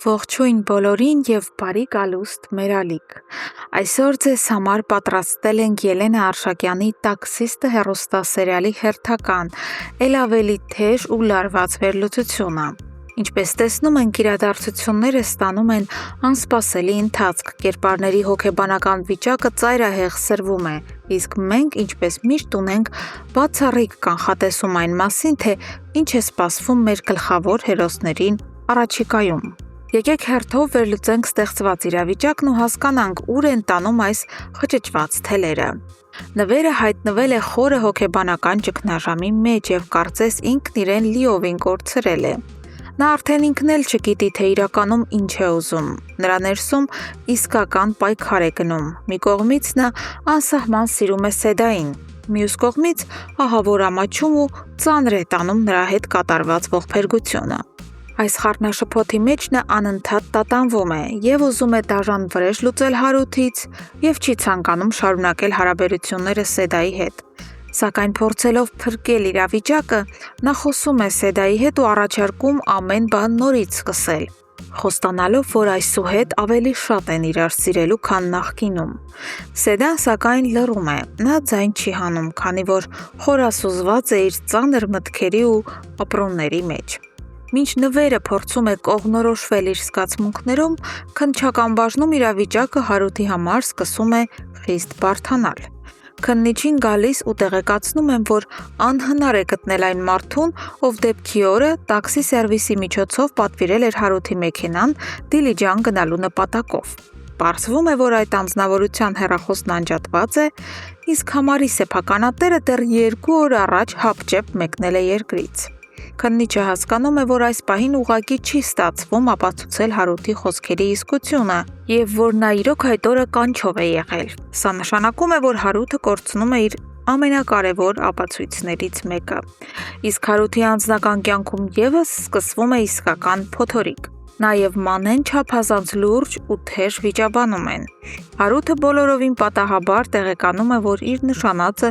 Ողջույն բոլորին եւ բարի գալուստ մեր ալիք։ Այսօր ձեզ համար պատրաստել ենք Ելենա Արշակյանի «Տաքսիստը» հեռուստասերիալի հերթական, ել ավելի թեժ ու լարված վերլուծությունը։ Ինչպես տեսնում ենք, իրադարձությունները ստանում են անսպասելի ընթացք, կերպարների հոգեբանական վիճակը ծայրահեղ սրվում է, իսկ մենք, ինչպես միշտ, ունենք բացառիկ կանխատեսում այն մասին, թե ինչ է սպասվում մեր գլխավոր հերոսներին առաջիկայում։ Եկեք հերթով վերլուծենք ստեղծված իրավիճակն ու հասկանանք, ուր են տանում այս խճճված թելերը։ Նվերը հայտնվել է խորը հոգեբանական ճգնաժամի մեջ եւ կարծես ինքն իրեն լիովին կորցրել է։ Նա արդեն ինքն էլ չգիտի, թե իրականում ինչ է ուզում։ Նրա ներսում իսկական պայքար է գնում։ Մի կողմից նա անսահման սիրում է Սեդային, մյուս կողմից ահավոր ամաչում ու ծանր է տանում նրա հետ կատարված ողբերգությունը։ Այս խառնաշփոթի մեջ նա անընդհատ տատանվում է եւ ուզում է դաժան վրեժ լուծել Հարութից եւ չի ցանկանում շարունակել հարաբերությունները Սեդայի հետ։ Սակայն փորձելով փրկել իրավիճակը, նա խոսում է Սեդայի հետ ու առաջարկում ամեն բան նորից սկսել, խոստանալով, որ այսուհետ ավելի շատ են իրար սիրելու, քան նախկինում։ Սեդան սակայն լռում է, նա ձայն չի հանում, քանի որ խորասուզված է իր ծանր մտքերի ու ապրումների մեջ։ Մինչ նվերը փորձում է կողմնորոշվել իր զգացմունքներում, քննչական բաժնում իրավիճակը Հարութի համար սկսում է խիստ բարդանալ։ Քննիչին գալիս ու տեղեկացնում են, որ անհնար է գտնել այն մարդուն, ով դեպքի օրը տաքսի սերվիսի միջոցով պատվիրել էր Հարութի մեքենան Դիլիջան գնալու նպատակով։ Պարզվում է, որ այդ անձնավորության հեռախոսն անջատված է, իսկ համարի սեփականատերը դեռ 2 օր առաջ հապճեպ մեկնել է երկրից։ Քննիչը հասկանում է, որ այս պահին ուղղակի չի ստացվում ապացուցել Հարութի խոսքերի իսկությունը եւ որ նա իրոք այդ օրը կանչով է եղել։ Սա նշանակում է, որ Հարութը կորցնում է իր ամենակարևոր ապացույցներից մեկը։ Իսկ Հարութի անձնական կյանքում եւս սկսվում է իսկական փոթորիկ։ Նա եւ Մանեն չափազանց լուրջ ու թեժ վիճաբանում են։ Հարութը բոլորովին պատահաբար տեղեկանում է, որ իր նշանածը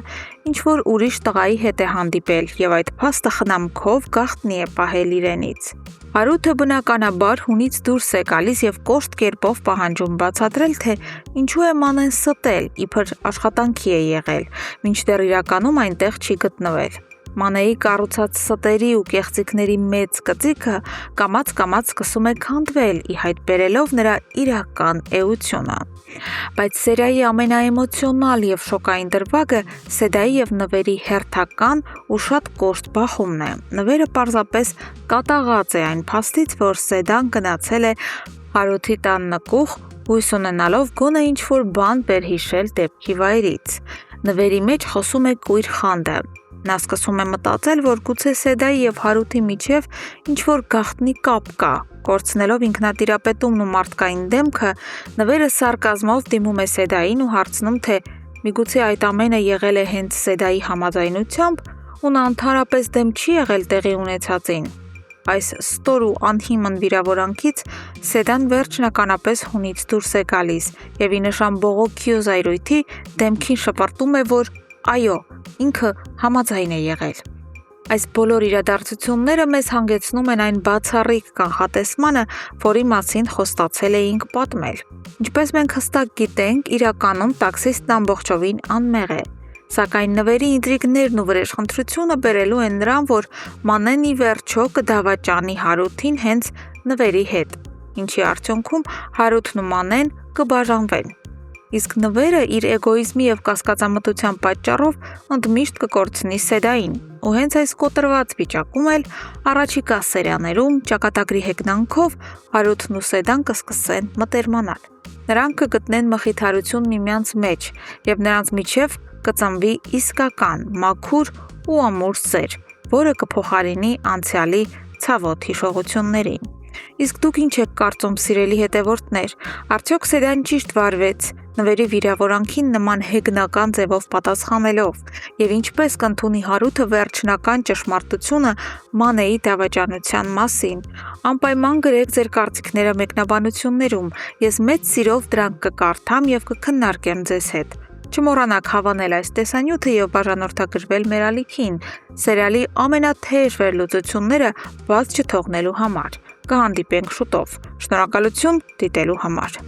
ինչ-որ ուրիշ տղայի հետ է հանդիպել եւ այդ փաստը խնամքով գաղտնի է պահել իրենից։ Հարութը բնականաբար հունից դուրս է գալիս եւ կոշտ կերպով պահանջում բացատրել, թե ինչու է Մանեն ստել, իբր աշխատանքի է եղել, մինչդեռ իրականում այնտեղ չի գտնվել։ Մանեի կառուցած ստերի ու կեղծիքների մեծ կծիկը կամաց-կամաց սկսում է քանդվել, ի հայտ բերելով նրա իրական էությունը։ Բայց սերիայի ամենաէմոցիոնալ եւ շոկային դրվագը Սեդայի եւ նվերի հերթական ու շատ կոշտ բախումն է։ Նվերը պարզապես կատաղած է այն փաստից, որ Սեդան գնացել է Հարութի տան նկուղ, հույս ունենալով գոնե ինչ-որ բան վերհիշել դեպքի վայրից։ Նվերի մեջ խոսում է կույր խանդը։ Նա սկսում է մտածել, որ գուցե Սեդայի եւ Հարութի միջև ինչ-որ գաղտնի կապ կա։ Կորցնելով ինքնատիրապետումն ու մարդկային դեմքը, նվերը սարկազմով դիմում է Սեդային ու հարցնում, թե միգուցե այդ ամենը եղել է հենց Սեդայի համաձայնությամբ ու նա ընդհանրապես դեմ չի եղել տեղի ունեցածին։ Այս ստոր ու անհիմն վիրավորանքից Սեդան վերջնականապես հունից դուրս է գալիս եւ ի նշան բողոքի ու զայրույթի դեմքին շպրտում է, որ այո, ինքը համաձայն է եղել։ Այս բոլոր իրադարձությունները մեզ հանգեցնում են այն բացառիկ կանխատեսմանը, որի մասին խոստացել էինք պատմել։ Ինչպես մենք հստակ գիտենք, իրականում տաքսիստն ամբողջովին անմեղ է։ Սակայն նվերի ինտրիգներն ու վրեժխնդրությունը բերելու են նրան, որ Մանեն ի վերջո կդավաճանի Հարութին հենց նվերի հետ, ինչի արդյունքում Հարութն ու Մանեն կբաժանվեն։ Իսկ նվերը իր էգոիզմի եւ կասկածամտության պատճառով ընդմիշտ կկորցնի Սեդային, ու հենց այս կոտրված վիճակում էլ առաջիկա սերիաներում ճակատագրի հեգնանքով Հարութն ու Սեդան կսկսեն մտերմանալ։ Նրանք կգտնեն մխիթարություն միմյանց մեջ եւ նրանց միջև կծնվի իսկական, մաքուր ու ամուր սեր, որը կփոխարինի անցյալի ցավոտ հիշողություններին։ Իսկ դուք ինչ եք կարծում, սիրելի հետևորդներ, արդյոք Սեդան ճիշտ վարվեց նվերի վիրավորանքին նման հեգնական ձևով պատասխանելով եւ ինչպես կընդունի Հարութը վերջնական ճշմարտությունը Մանեի դավաճանության մասին։ Անպայման գրեք ձեր կարծիքները մեկնաբանություններում, ես մեծ սիրով դրանք կկարդամ եւ կքննարկեմ ձեզ հետ։ Չմոռանաք հավանել այս տեսանյութը եւ բաժանորդագրվել մեր ալիքին, սերիալի ամենաթեժ վերլուծությունները բաց չթողնելու համար։ Կհանդիպենք շուտով։ Շնորհակալություն դիտելու համար։